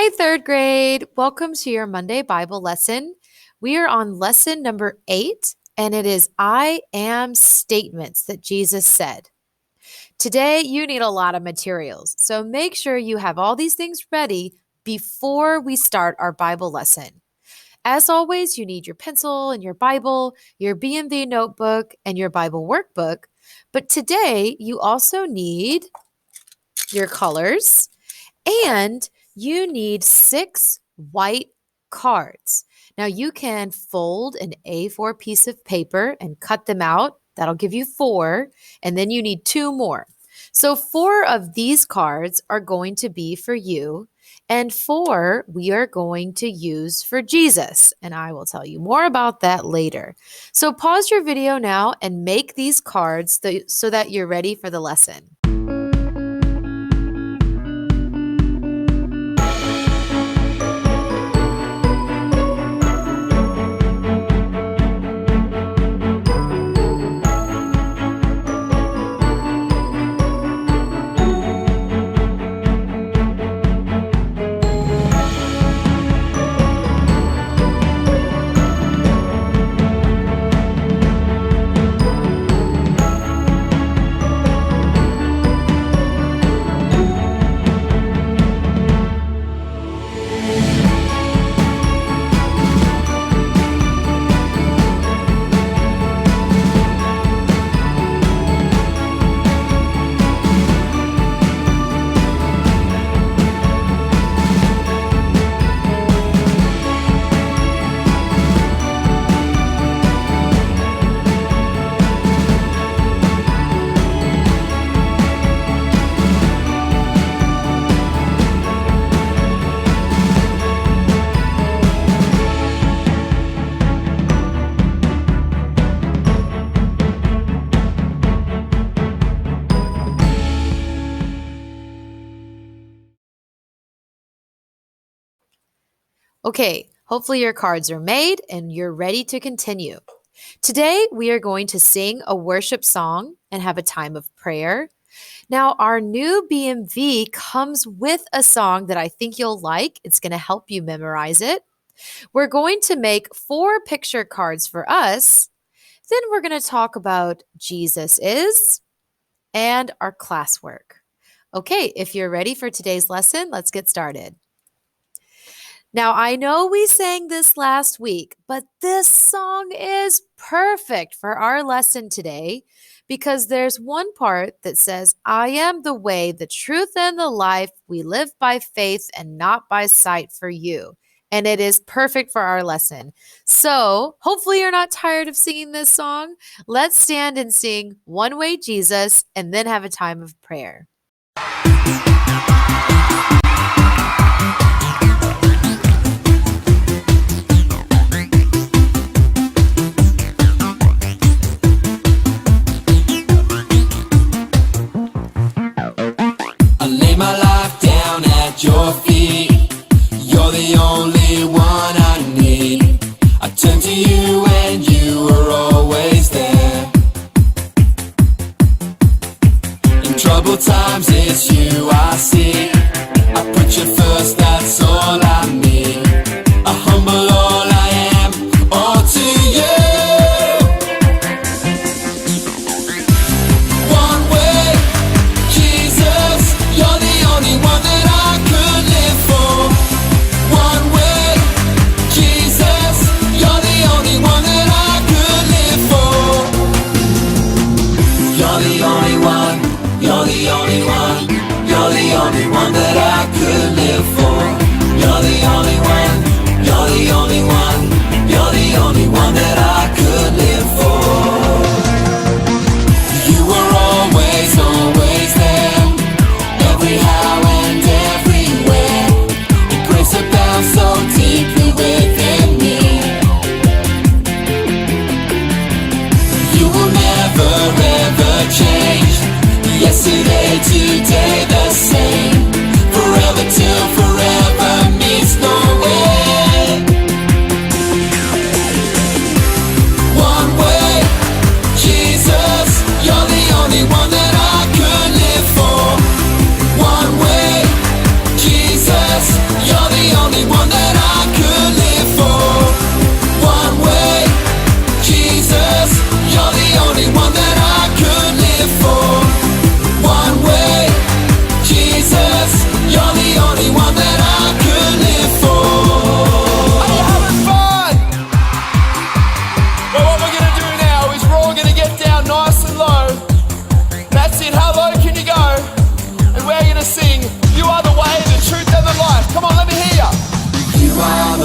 Hi, third grade. Welcome to your Monday Bible lesson. We are on lesson number 8, and it is I am statements that Jesus said. Today, you need a lot of materials, so make sure you have all these things ready before we start our Bible lesson. As always, you need your pencil and your Bible, your B&V notebook, and your Bible workbook. But today, you also need your colors, and you need 6 white cards. Now you can fold an A4 piece of paper and cut them out. That'll give you 4. And then you need 2 more. So 4 of these cards are going to be for you, and 4 we are going to use for Jesus. And I will tell you more about that later. So pause your video now and make these cards so that you're ready for the lesson. Okay, hopefully your cards are made and you're ready to continue. Today, we are going to sing a worship song and have a time of prayer. Now, our new BMV comes with a song that I think you'll like. It's going to help you memorize it. We're going to make 4 picture cards for us. Then we're going to talk about Jesus is and our classwork. Okay, if you're ready for today's lesson, let's get started. Now, I know we sang this last week, but this song is perfect for our lesson today because there's one part that says, I am the way, the truth, and the life. We live by faith and not by sight for you. And it is perfect for our lesson. So hopefully you're not tired of singing this song. Let's stand and sing One Way Jesus and then have a time of prayer. My life down at your feet. You're the only one I need. I turn to you and you are always there. In troubled times it's you I see. I put you first, that's all I need. I humble all I am, all to you. You're the only one that I could live for. You're the only one.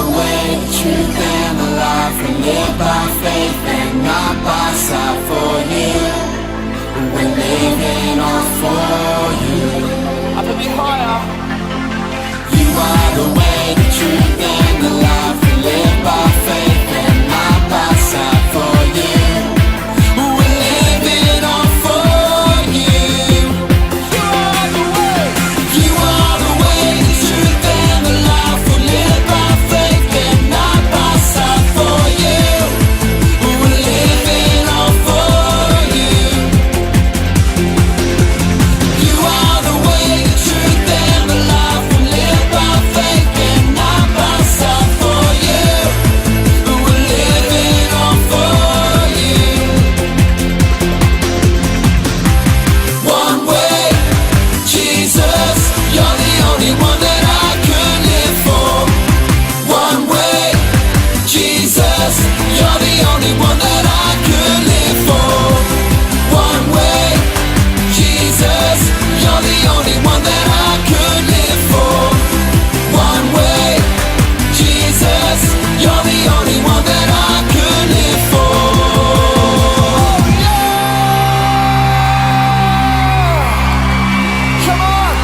the way, the truth, and the life. We live by faith and not by sight. For you, we're living all for you. Up a bit higher. You are the way, the truth, and the life. We live by faith and not by sight. For you, we're living all for you. You are the way. You are the way, the truth, and the life. We live by faith and not by sight. For you, we're living all for you. You are the way, the truth, and the life. We live by faith and not by sight. For you, we're living all for you. One way, Jesus, you're the only one that I could live for. One way, Jesus, you're the only one that I could live for. One way, Jesus, you're the only one that I could live for. One way, Jesus, you're the only one that I could live for. Come on!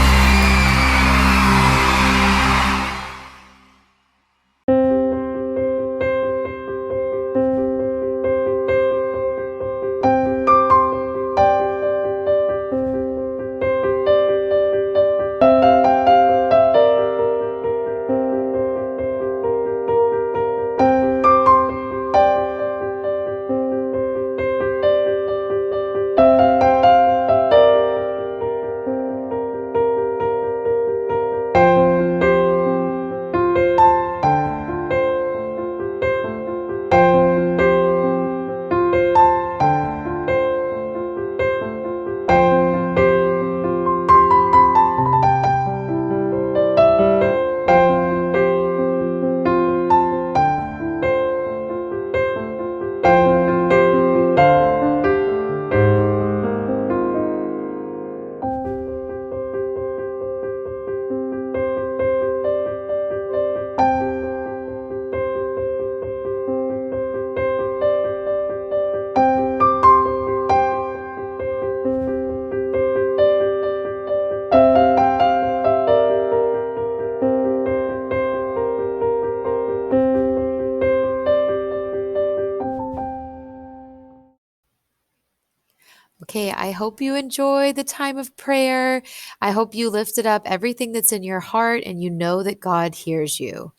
Okay, I hope you enjoy the time of prayer. I hope you lifted up everything that's in your heart and you know that God hears you.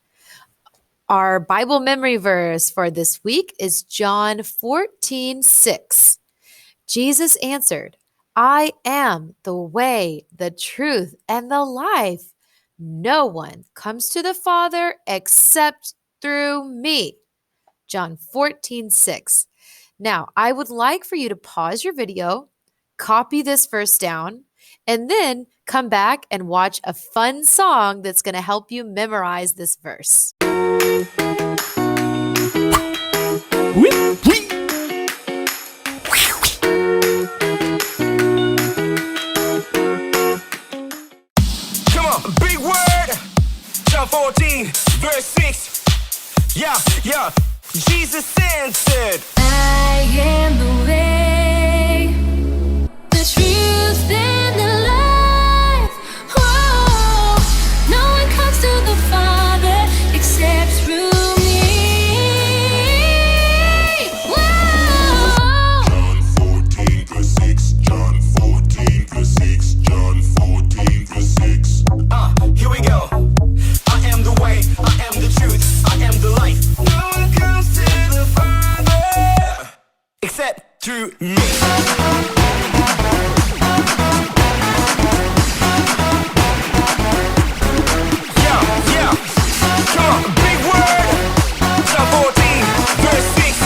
Our Bible memory verse for this week is John 14:6. Jesus answered, I am the way, the truth, and the life. No one comes to the Father except through me. John 14:6. Now, I would like for you to pause your video, copy this verse down, and then come back and watch a fun song that's going to help you memorize this verse. Come on, big word. John 14, verse 6. Yeah. Jesus answered, I am the way, the truth, and the life. Oh, no one comes to the Father except through me. Whoa. John 14 plus 6, John 14 plus 6, John 14 plus 6. here we go. I am the way, I am the truth, I am the life. No one comes to the Father except through me. Yeah. Come on, big word. John 14, verse 6.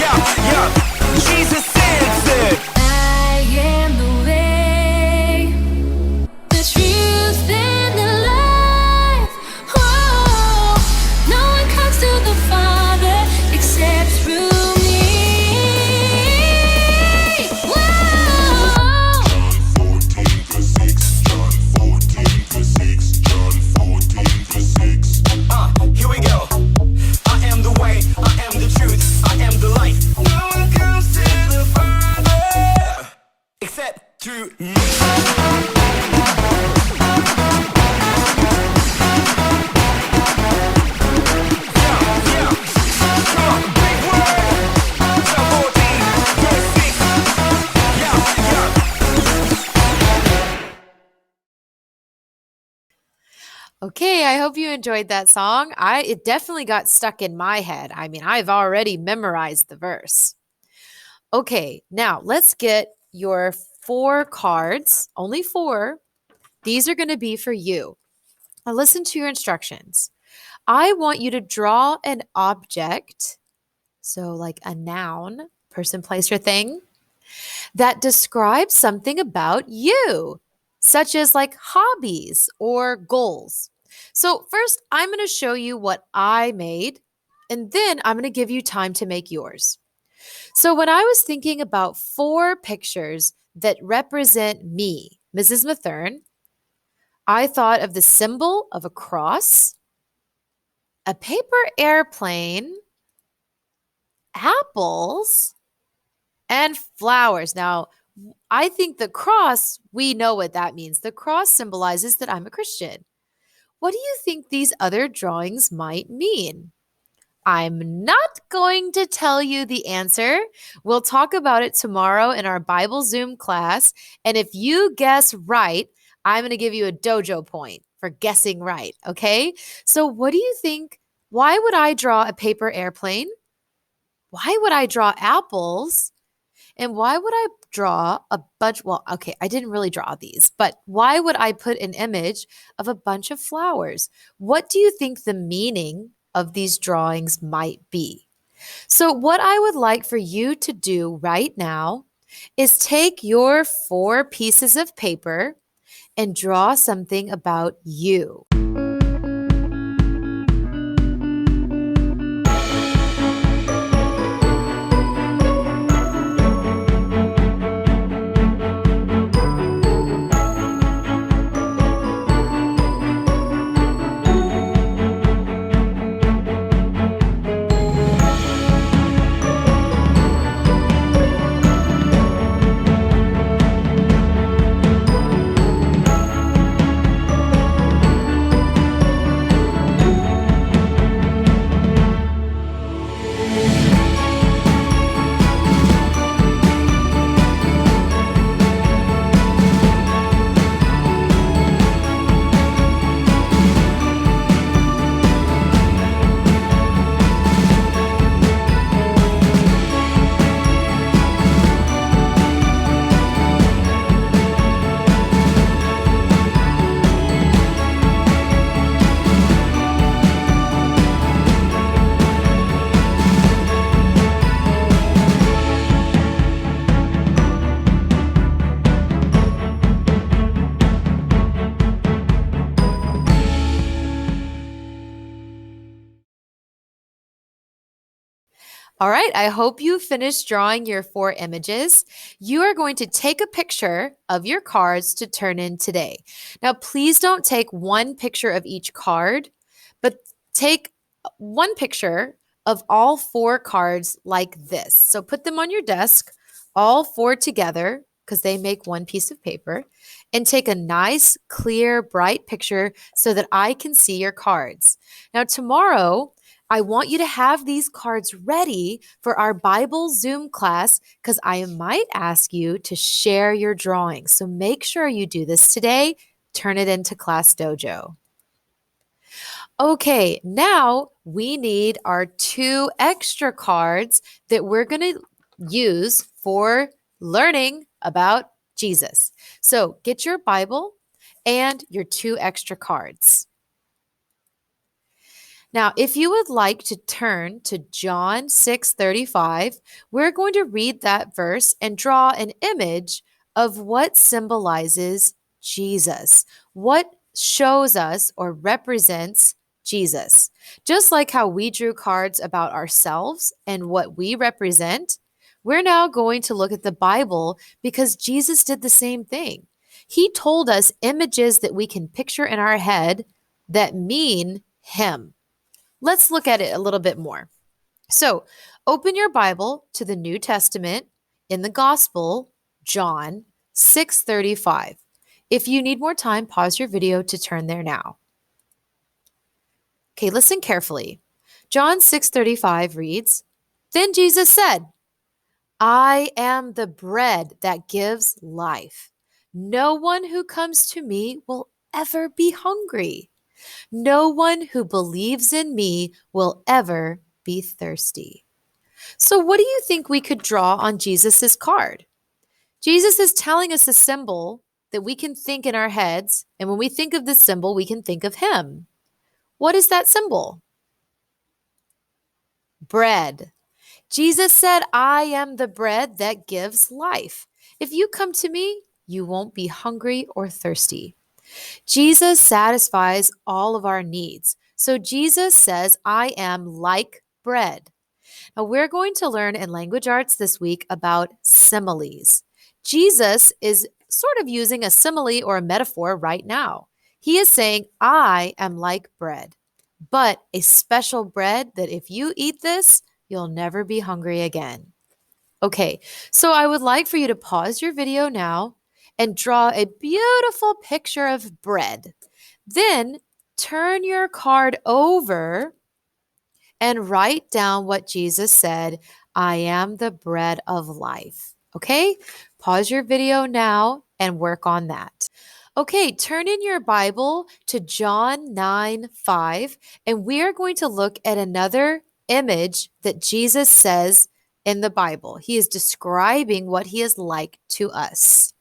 Yeah. Jesus answered, I am the way, the truth, and the life. Oh, no one comes to the Father except through me. Whoa. Okay, I hope you enjoyed that song. It definitely got stuck in my head. I mean, I've already memorized the verse. Okay, now let's get your 4 cards, only 4. These are going to be for you. Now listen to your instructions. I want you to draw an object, so like a noun, person, place, or thing, that describes something about you, such as like hobbies or goals. So, first, I'm going to show you what I made, and then I'm going to give you time to make yours. So, when I was thinking about 4 pictures that represent me, Mrs. Mathern, I thought of the symbol of a cross, a paper airplane, apples, and flowers. Now, I think the cross, we know what that means. The cross symbolizes that I'm a Christian. What do you think these other drawings might mean? I'm not going to tell you the answer. We'll talk about it tomorrow in our Bible Zoom class. And if you guess right, I'm going to give you a dojo point for guessing right. Okay. So, what do you think? Why would I draw a paper airplane? Why would I draw apples? And why would I draw a bunch? Well, okay, I didn't really draw these, but why would I put an image of a bunch of flowers? What do you think the meaning of these drawings might be? So, what I would like for you to do right now is take your 4 pieces of paper and draw something about you. All right, I hope you finished drawing your 4 images. You are going to take a picture of your cards to turn in today. Now, please don't take one picture of each card, but take one picture of all 4 cards like this. So put them on your desk, all 4 together, because they make one piece of paper, and take a nice, clear, bright picture so that I can see your cards. Now, tomorrow, I want you to have these cards ready for our Bible Zoom class because I might ask you to share your drawings. So make sure you do this today. Turn it into Class Dojo. Okay, now we need our 2 extra cards that we're going to use for learning about Jesus. So get your Bible and your 2 extra cards. Now, if you would like to turn to John 6:35, we're going to read that verse and draw an image of what symbolizes Jesus, what shows us or represents Jesus. Just like how we drew cards about ourselves and what we represent, we're now going to look at the Bible because Jesus did the same thing. He told us images that we can picture in our head that mean Him. Let's look at it a little bit more. So, open your Bible to the New Testament in the Gospel, John 6:35. If you need more time, pause your video to turn there now. Okay, listen carefully. John 6:35 reads, "Then Jesus said, I am the bread that gives life. No one who comes to me will ever be hungry. No one who believes in me will ever be thirsty. So, what do you think we could draw on Jesus's card? Jesus is telling us a symbol that we can think in our heads, and when we think of this symbol, we can think of him. What is that symbol? Bread. Jesus said, I am the bread that gives life. If you come to me, you won't be hungry or thirsty. Jesus satisfies all of our needs. So Jesus says, I am like bread. Now, we're going to learn in language arts this week about similes. Jesus is sort of using a simile or a metaphor right now. He is saying, I am like bread, but a special bread that if you eat this, you'll never be hungry again. Okay, so I would like for you to pause your video now and draw a beautiful picture of bread. Then turn your card over and write down what Jesus said, I am the bread of life. Okay, pause your video now and work on that. Okay, turn in your Bible to John 9:5, and we are going to look at another image that Jesus says in the Bible. He is describing what he is like to us.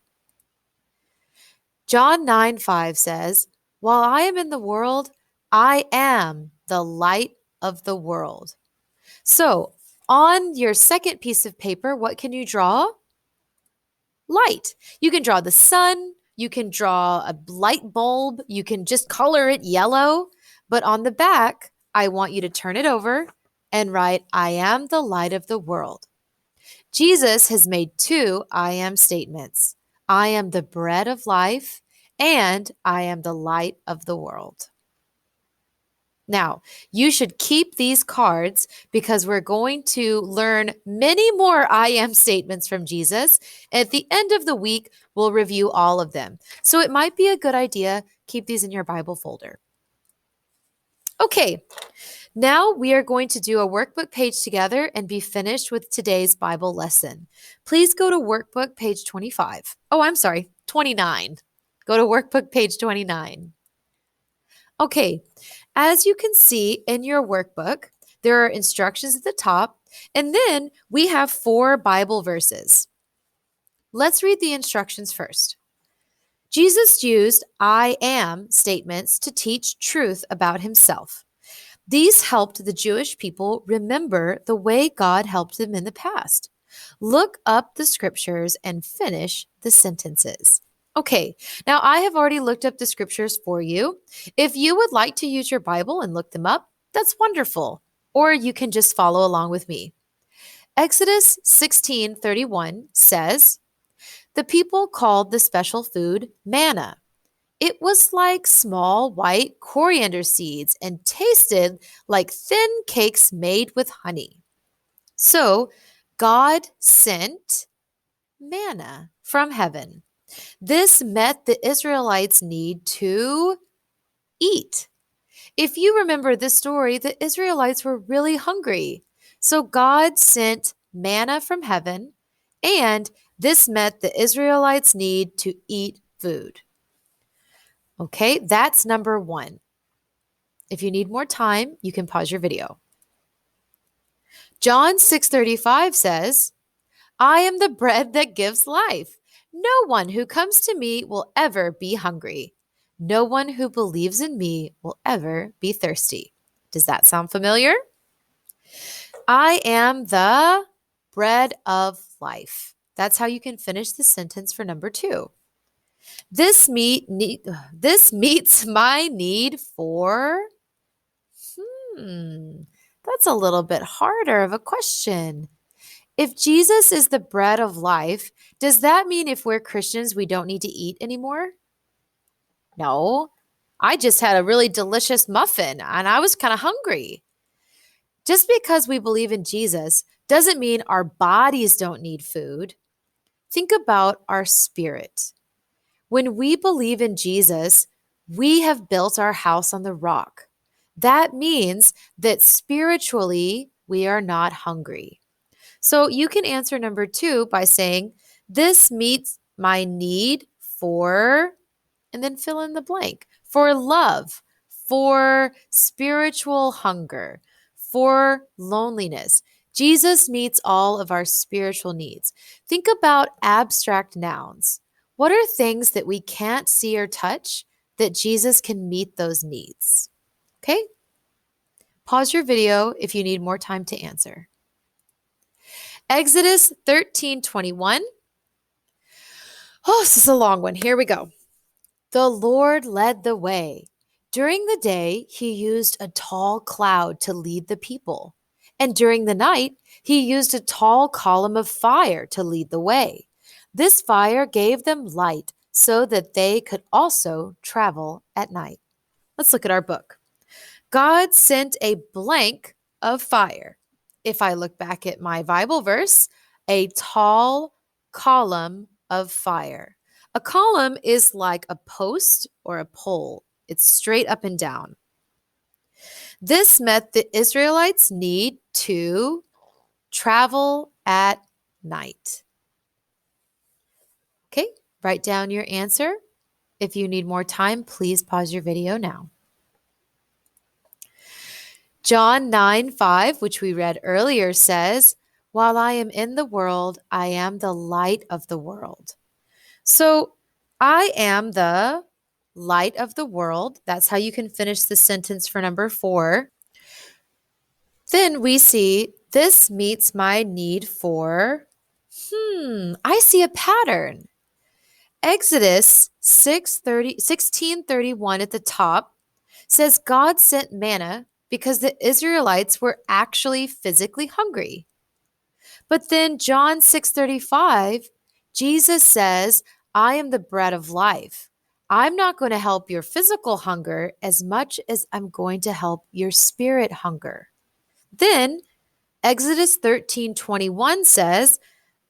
John 9:5 says, while I am in the world, I am the light of the world. So, on your second piece of paper, what can you draw? Light. You can draw the sun, you can draw a light bulb, you can just color it yellow, but on the back, I want you to turn it over and write, I am the light of the world. Jesus has made two I am statements. I am the bread of life, and I am the light of the world. Now, you should keep these cards because we're going to learn many more I am statements from Jesus. At the end of the week, we'll review all of them. So it might be a good idea, keep these in your Bible folder. Okay, now we are going to do a workbook page together and be finished with today's Bible lesson. Please go to workbook page 25. Oh, I'm sorry, 29. Go to workbook page 29. Okay, as you can see in your workbook, there are instructions at the top, and then we have 4 Bible verses. Let's read the instructions first. Jesus used I am statements to teach truth about himself. These helped the Jewish people remember the way God helped them in the past. Look up the scriptures and finish the sentences. Okay, now I have already looked up the scriptures for you. If you would like to use your Bible and look them up, that's wonderful. Or you can just follow along with me. Exodus 16:31 says, the people called the special food manna. It was like small white coriander seeds and tasted like thin cakes made with honey. So God sent manna from heaven. This met the Israelites' need to eat. If you remember this story, the Israelites were really hungry. So God sent manna from heaven, and this met the Israelites' need to eat food. Okay, that's number 1. If you need more time, you can pause your video. John 6:35 says, I am the bread that gives life. No one who comes to me will ever be hungry. No one who believes in me will ever be thirsty. Does that sound familiar? I am the bread of life. That's how you can finish the sentence for number 2. This meets my need for, that's a little bit harder of a question. If Jesus is the bread of life, does that mean if we're Christians, we don't need to eat anymore? No, I just had a really delicious muffin and I was kind of hungry. Just because we believe in Jesus doesn't mean our bodies don't need food. Think about our spirit. When we believe in Jesus, we have built our house on the rock. That means that spiritually, we are not hungry. So you can answer number 2 by saying, this meets my need for, and then fill in the blank, for love, for spiritual hunger, for loneliness. Jesus meets all of our spiritual needs. Think about abstract nouns. What are things that we can't see or touch that Jesus can meet those needs? Okay? Pause your video if you need more time to answer. Exodus 13:21. Oh, this is a long one. Here we go. The Lord led the way. During the day, he used a tall cloud to lead the people. And during the night, he used a tall column of fire to lead the way. This fire gave them light so that they could also travel at night. Let's look at our book. God sent a blank of fire. If I look back at my Bible verse, a tall column of fire. A column is like a post or a pole. It's straight up and down. This met the Israelites' need to travel at night. Okay, write down your answer. If you need more time, please pause your video now. John 9:5, which we read earlier, says, "While I am in the world, I am the light of the world." So I am the light of the world. That's how you can finish the sentence for number 4. Then we see this meets my need for, I see a pattern. Exodus 16:31 at the top says God sent manna because the Israelites were actually physically hungry. But then John 6:35, Jesus says, I am the bread of life. I'm not going to help your physical hunger as much as I'm going to help your spirit hunger. Then Exodus 13:21 says,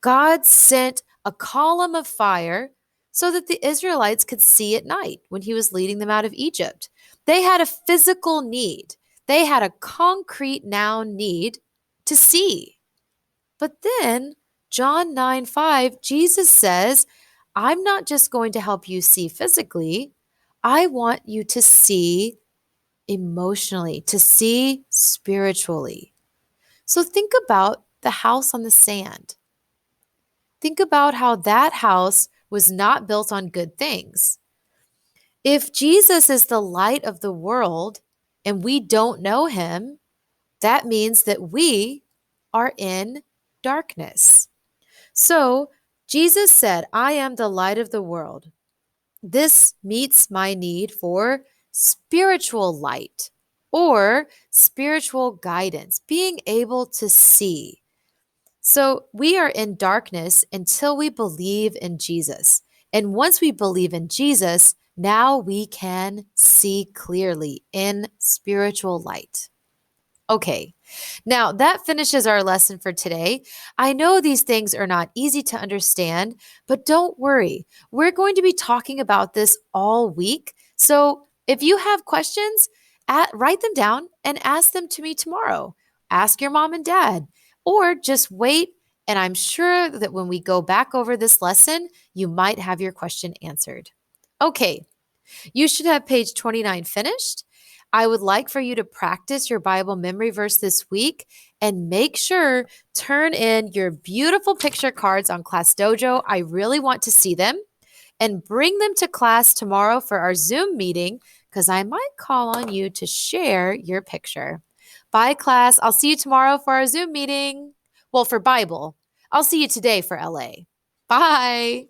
God sent a column of fire so that the Israelites could see at night when he was leading them out of Egypt. They had a physical need. They had a concrete noun need to see. But then John 9:5, Jesus says, I'm not just going to help you see physically. I want you to see emotionally, to see spiritually. So think about the house on the sand. Think about how that house was not built on good things. If Jesus is the light of the world and we don't know him, that means that we are in darkness. So Jesus said, I am the light of the world. This meets my need for spiritual light or spiritual guidance, being able to see. So we are in darkness until we believe in Jesus. And once we believe in Jesus, now we can see clearly in spiritual light. Okay, now that finishes our lesson for today. I know these things are not easy to understand, but don't worry. We're going to be talking about this all week. So if you have questions, write them down and ask them to me tomorrow. Ask your mom and dad, or just wait. And I'm sure that when we go back over this lesson, you might have your question answered. Okay, you should have page 29 finished. I would like for you to practice your Bible memory verse this week and make sure turn in your beautiful picture cards on Class Dojo. I really want to see them, and bring them to class tomorrow for our Zoom meeting because I might call on you to share your picture. Bye, class. I'll see you tomorrow for our Zoom meeting. Well, for Bible. I'll see you today for LA. Bye.